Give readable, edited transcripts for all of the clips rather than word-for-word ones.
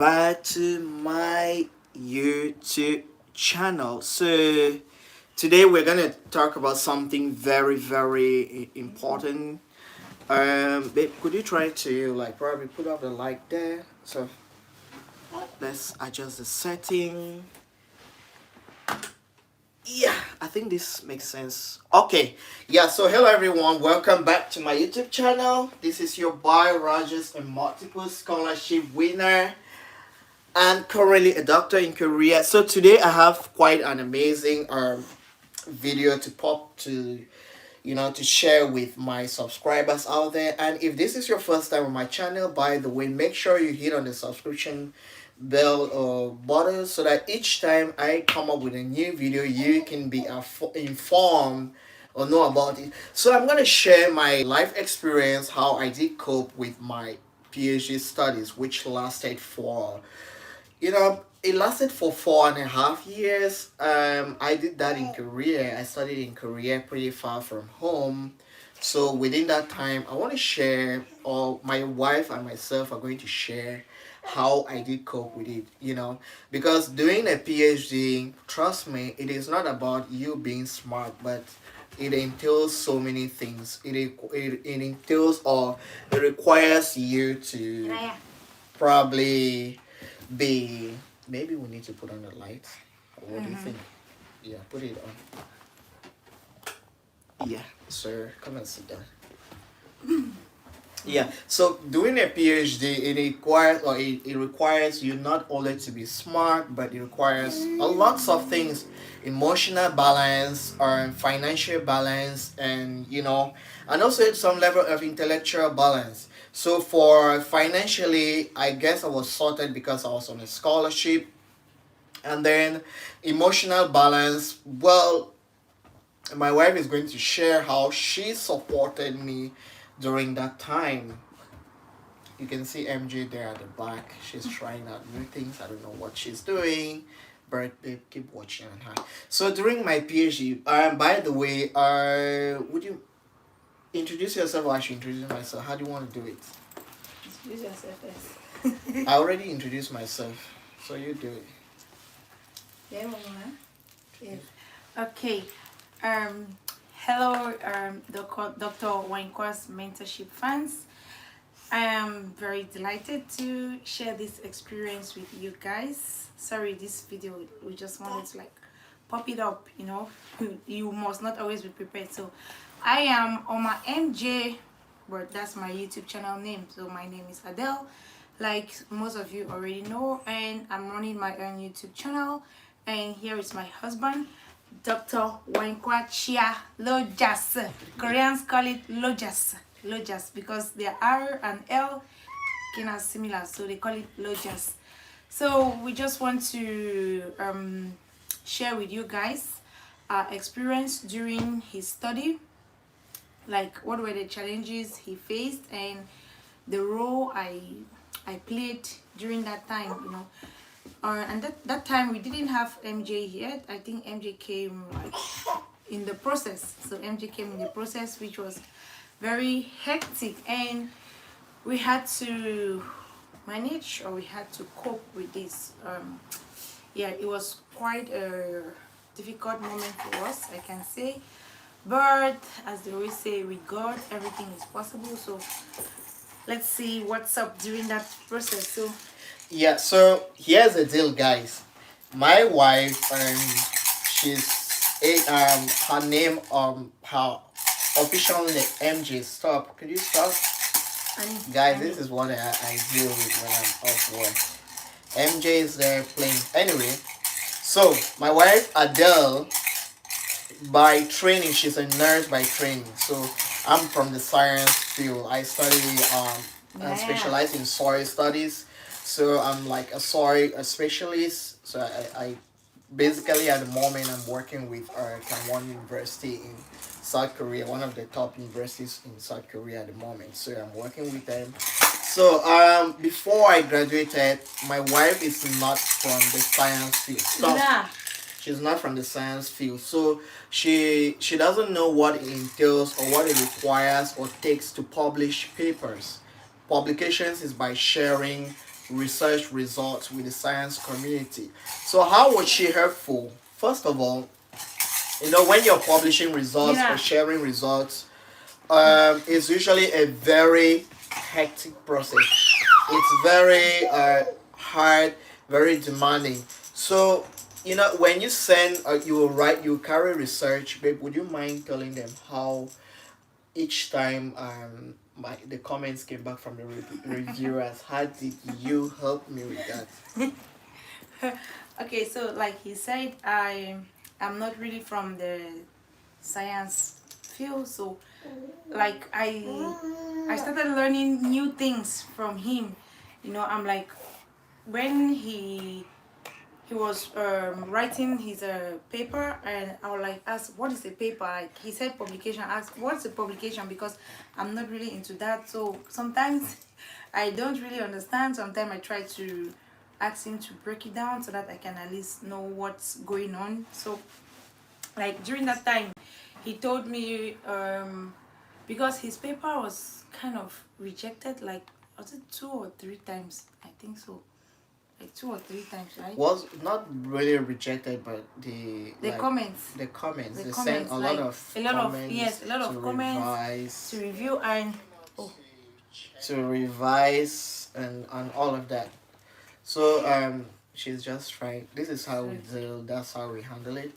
Back to my YouTube channel. So today we're gonna talk about something very important. Babe, could you try to like probably put up the light there? So let's adjust the setting. Yeah, I think this makes sense. Okay, yeah. So hello everyone, welcome back to my YouTube channel. This is your boy Rogers, a multiple scholarship winner and currently a doctor in Korea. So today I have quite an amazing video to pop to to share with my subscribers out there. And if this is your first time on my channel, by the way, make sure you hit on the subscription bell or button so that each time I come up with a new video you can be informed or know about it. So I'm gonna share my life experience, how I did cope with my PhD studies, which lasted for it lasted for 4.5 years. I did that in Korea. I studied in Korea, pretty far from home. So within that time, I want to share, or my wife and myself are going to share how I did cope with it. Because doing a PhD, trust me, it is not about you being smart, but it entails so many things. It entails, or it requires you to probably be, maybe we need to put on the lights. What do you think? Yeah, put it on. Yeah, sir, come and sit down. Yeah, so doing a PhD, it requires you not only to be smart, but it requires a lots of things: emotional balance, or financial balance, and and also some level of intellectual balance. So for financially, I guess I was sorted because I was on a scholarship. And then emotional balance, well, my wife is going to share how she supported me during that time. You can see MJ there at the back. She's trying out new things. I don't know what she's doing, but babe, keep watching on her. So during my PhD, by the way, would you introduce yourself, or I should introduce myself? How do you want to do it? Introduce yourself first. I already introduced myself, so you do it. Yeah, Mama. Yes. Okay. Hello, Dr. Wankwa's mentorship fans. I am very delighted to share this experience with you guys. Sorry, this video, we just wanted to like pop it up, You must not always be prepared. So I am Oma MJ, but that's my YouTube channel name. So my name is Adele, like most of you already know, and I'm running my own YouTube channel. And here is my husband, Dr. Wankwa Chia Lojas. Koreans call it Lojas. Lojas because their R and L kind of similar, so they call it Lojas. So we just want to share with you guys our experience during his study, like what were the challenges he faced and the role I played during that time, and that time we didn't have MJ yet. I think MJ came like in the process. So MJ came in the process, which was very hectic, and we had to manage, or we had to cope with this. Yeah, it was quite a difficult moment for us, I can say. But as they always say, with God, everything is possible. So let's see what's up during that process. So yeah, so here's the deal, guys. My wife, she's her name, her official name, MJ. Stop. Could you stop? Guys, this is what I deal with when I'm off work. MJ is there playing. Anyway, so my wife Adele, by training, she's a nurse by training. So I'm from the science field. I study I specialize in soil studies. So I'm like a specialist. So I basically at the moment I'm working with Kangwon University in South Korea, one of the top universities in South Korea at the moment. So I'm working with them. So before I graduated, my wife is not from the science field. Stop. Nah. She's not from the science field, so she doesn't know what it entails or what it requires or takes to publish papers. Publications is by sharing research results with the science community. So how was she helpful? First of all, when you're publishing results or Yeah. sharing results, it's usually a very hectic process. It's very hard, very demanding. So, when you send, you will write, you carry research, babe, would you mind telling them how each time the comments came back from the reviewers? How did you help me with that? Okay, so like he said, I'm not really from the science field, so like I started learning new things from him. I'm like, when he was writing his paper, and I was like, ask what is a paper. Like he said publication, ask what's a publication, because I'm not really into that. So sometimes I don't really understand. Sometimes I try to ask him to break it down so that I can at least know what's going on. So like during that time, he told me, because his paper was kind of rejected, like was it 2 or 3 times, I think so, like 2 or 3 times, right? Was not really rejected, but the The like comments, the comments. the They sent comments, a lot like of a lot of, comments yes, a lot to of comments revise, to review. And oh, and all of that. So she's just right. This is how we deal. That's how we handle it.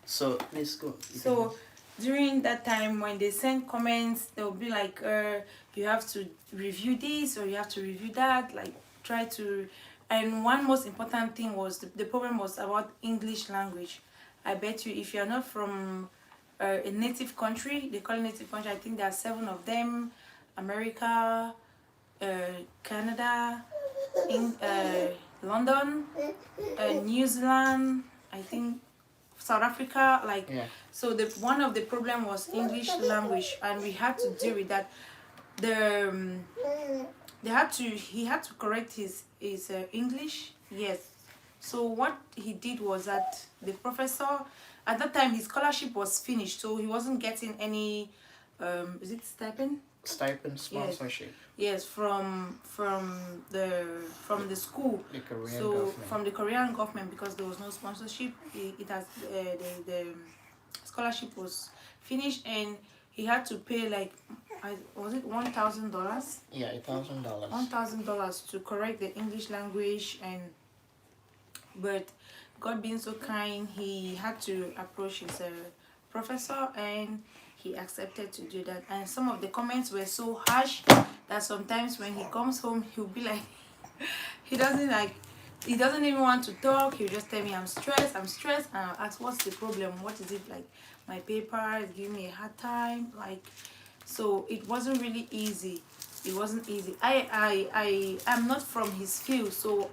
So let's go. so during that time when they send comments, they'll be like, you have to review this or you have to review that, like try to. And one most important thing was the problem was about English language. I bet you if you're not from a native country, they call it native country, I think there are 7 of them: America, uh, Canada, in London, New Zealand, I think South Africa, like. Yeah. So the one of the problem was English language, and we had to deal with that. The he had to correct his English, yes. So what he did was that the professor, at that time his scholarship was finished, so he wasn't getting any is it stipend? Stipend sponsorship. Yes, from the school. The Korean So government. from the Korean government, because there was no sponsorship, it has the scholarship was finished, and he had to pay like, was it $1,000? Yeah, $1,000. $1,000 to correct the English language. But God being so kind, he had to approach his professor, and he accepted to do that. And some of the comments were so harsh that sometimes when he comes home, he'll be like, he doesn't even want to talk. He'll just tell me, I'm stressed, and I'll ask, what's the problem? What is it? Like, my paper is giving me a hard time. Like, so it wasn't really easy. It wasn't easy. I am not from his field, so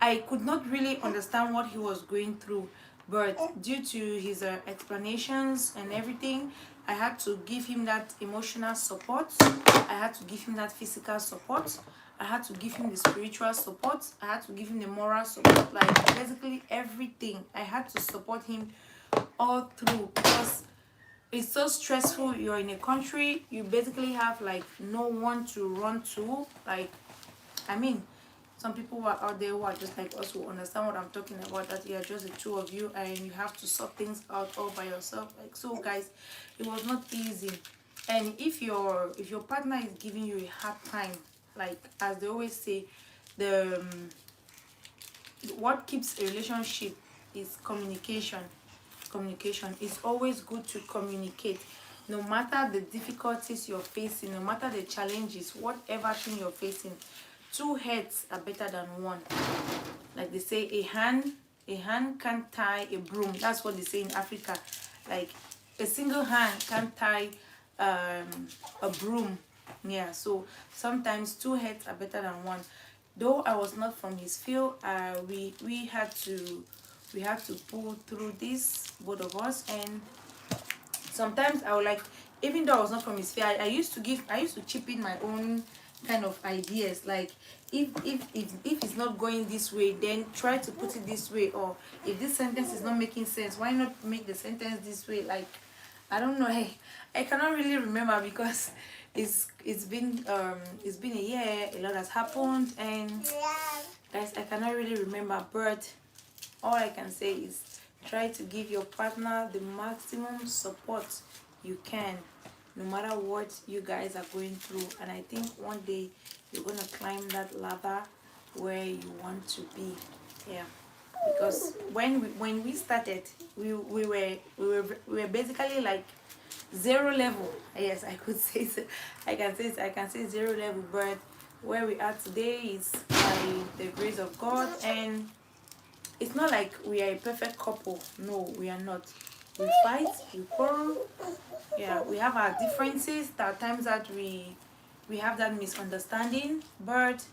I could not really understand what he was going through. But due to his explanations and everything, I had to give him that emotional support. I had to give him that physical support. I had to give him the spiritual support. I had to give him the moral support. Like basically everything. I had to support him all through, because it's so stressful. You're in a country, you basically have like no one to run to. Like, I mean, some people who are out there who are just like us, who understand what I'm talking about, that you're just the two of you and you have to sort things out all by yourself. Like, so guys, it was not easy. And if your partner is giving you a hard time, like as they always say, the what keeps a relationship is communication. Communication is always good to communicate, no matter the difficulties you're facing, no matter the challenges, whatever thing you're facing. 2 heads are better than one. Like they say, a hand can't tie a broom. That's what they say in Africa. Like a single hand can't tie a broom. Yeah, so sometimes 2 heads are better than one. Though I was not from his field, we had to pull through this, both of us. And sometimes I would like, even though I was not from his field, I used to chip in my own kind of ideas. Like, if it's not going this way, then try to put it this way. Or if this sentence is not making sense, why not make the sentence this way? Like, I don't know. I cannot really remember, because it's been a year. A lot has happened, and guys, I cannot really remember, but all I can say is try to give your partner the maximum support you can, no matter what you guys are going through. And I think one day you're gonna climb that ladder where you want to be. Yeah, because when we started, we were basically like zero level. Yes, I could say so. I can say zero level, but where we are today is by the grace of God. And it's not like we are a perfect couple. No, we are not. We fight, we quarrel. Yeah, we have our differences. There are times that we have that misunderstanding, but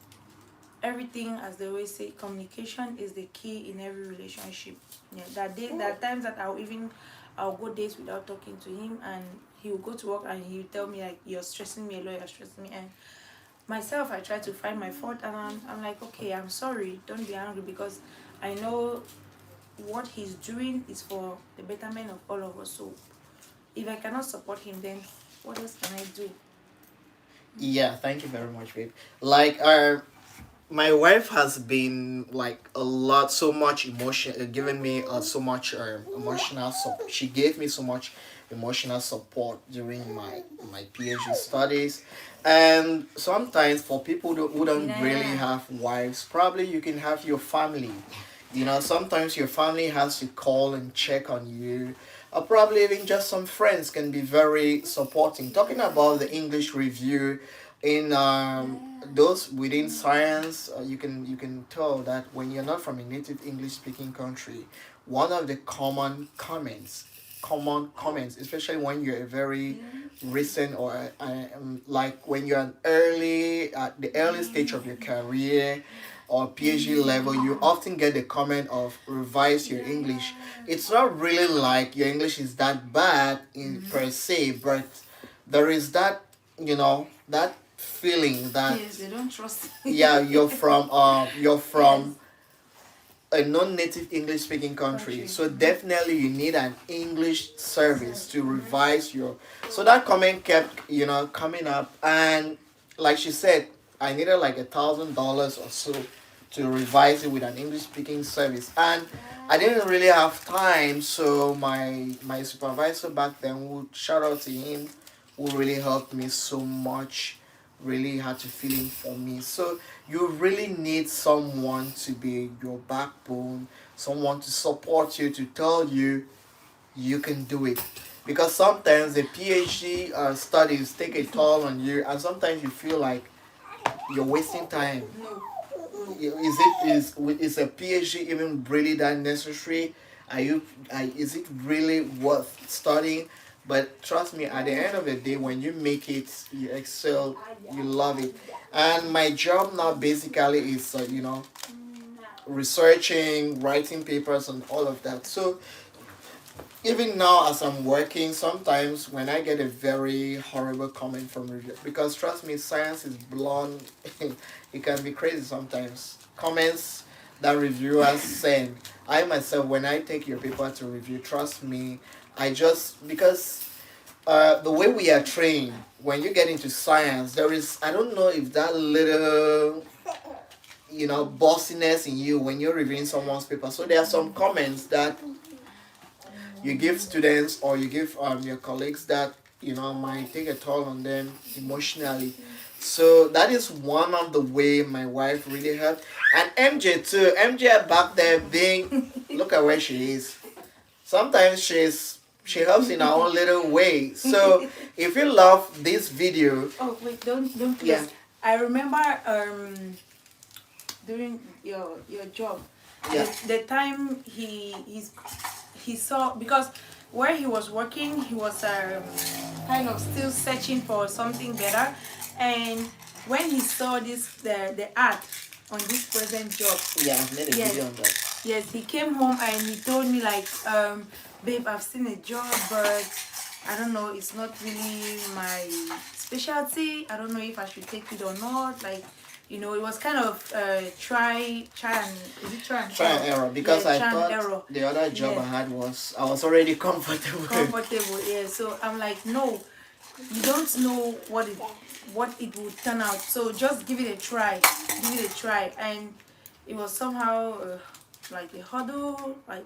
everything, as they always say, communication is the key in every relationship. Yeah, there are times that I'll go days without talking to him, and he will go to work and he will tell me like, you're stressing me a lot, you're stressing me. And myself, I try to find my fault, and I'm like, okay, I'm sorry, don't be angry, because I know what he's doing is for the betterment of all of us. So if I cannot support him, then what else can I do? Yeah, thank you very much, babe. Like, my wife has been like a lot, so much emotion, giving me so much emotional support. She gave me so much emotional support during my PhD studies. And sometimes for people who don't really Yeah. have wives, probably you can have your family. You know, sometimes your family has to call and check on you. Or probably even just some friends can be very supporting. Talking about the English review, in those within science, you can tell that when you're not from a native English speaking country, one of the common comments, especially when you're a very recent or like when you're an early at the early stage of your career or PhD level, you often get the comment of revise your English. It's not really like your English is that bad in per se, but there is that, that feeling that Yes, they don't trust. yeah, you're Yes. from a non-native English speaking country. Country. So definitely you need an English service to revise your. So that comment kept coming up, and like she said, I needed like $1,000 or so to revise it with an English speaking service, and I didn't really have time. So my supervisor back then, would shout out to him, who really helped me so much, really had to fill in for me. So you really need someone to be your backbone, someone to support you, to tell you you can do it. Because sometimes the PhD studies take a toll on you, and sometimes you feel like you're wasting time. No. Is a PhD even really that necessary? Is it really worth studying? But trust me, at the end of the day, when you make it, you excel, you love it. And my job now basically is, researching, writing papers, and all of that. So even now, as I'm working, sometimes when I get a very horrible comment from review, because trust me, science is blunt, it can be crazy sometimes. Comments that reviewers send, I myself, when I take your paper to review, trust me, I just because the way we are trained, when you get into science, there is, I don't know if that little bossiness in you when you're reviewing someone's paper. So there are some comments that you give students or you give your colleagues that might take a toll on them emotionally. So that is one of the way my wife really helped, and MJ too. MJ back there being, look at where she is. Sometimes she helps in her own little way. So if you love this video, Oh wait, don't please. yeah, I remember during your job, yeah, the time he saw, because where he was working, he was kind of still searching for something better, and when he saw the ad on this present job, yeah, I've made a yes, video on that. yes, he came home and he told me like, babe, I've seen a job, but I don't know, it's not really my specialty. I don't know if I should take it or not. Like, it was kind of try and is it try and Try and error, because yeah, I try and thought error. the other job Yeah. I had was I was already comfortable. Comfortable, yeah. So I'm like, no, you don't know what it will turn out. So just give it a try. Give it a try. And it was somehow like a hurdle, like,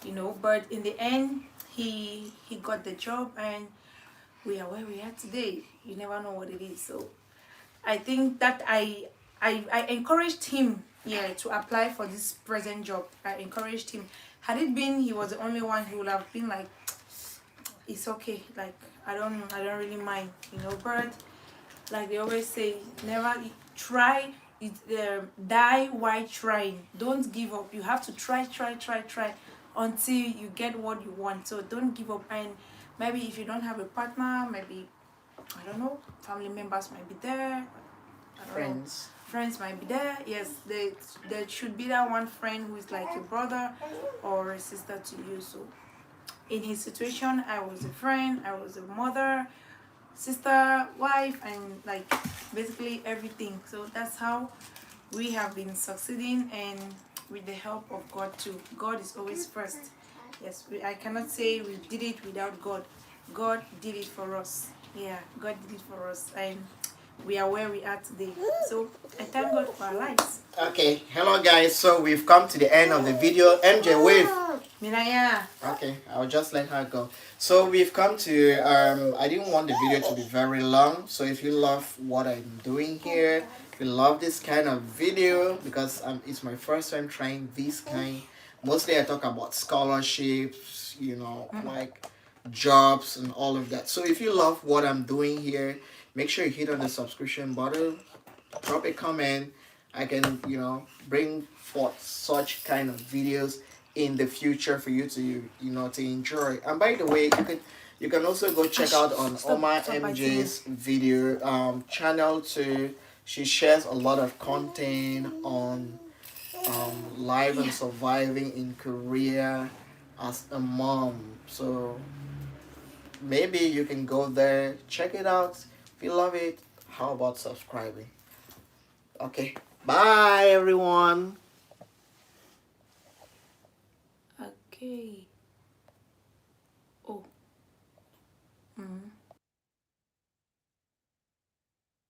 you know. But in the end, he got the job, and we are where we are today. You never know what it is. So I think that I encouraged him, yeah, to apply for this present job. I encouraged him. Had it been he was the only one, he would have been like, it's okay, like I don't really mind, you know. But like they always say, never try it, die while trying. Don't give up. You have to try until you get what you want. So don't give up. And maybe if you don't have a partner, maybe, I don't know, family members might be there, I don't know, Friends. friends might be there. Yes, there should be that one friend who is like a brother or a sister to you. So in his situation, I was a friend, I was a mother, sister, wife, and like basically everything. So that's how we have been succeeding, and with the help of God too. God is always first. Yes, I cannot say we did it without God. God did it for us. Yeah, God did it for us, and we are where we are today. So I thank God for our lives. Okay, hello guys. So we've come to the end of the video. MJ, wave. Minaya. Okay, I'll just let her go. So we've come to I didn't want the video to be very long. So if you love what I'm doing here, if you love this kind of video, because it's my first time trying this kind. Mostly I talk about scholarships, you know, like jobs and all of that. So if you love what I'm doing here, make sure you hit on the subscription button, drop a comment. I can, you know, bring forth such kind of videos in the future for you to, you know, to enjoy. And by the way, you can also go check out on Oma MJ's video channel too. She shares a lot of content on life and surviving in Korea as a mom. So maybe you can go there, check it out. If you love it, how about subscribing? Okay, bye everyone. Okay.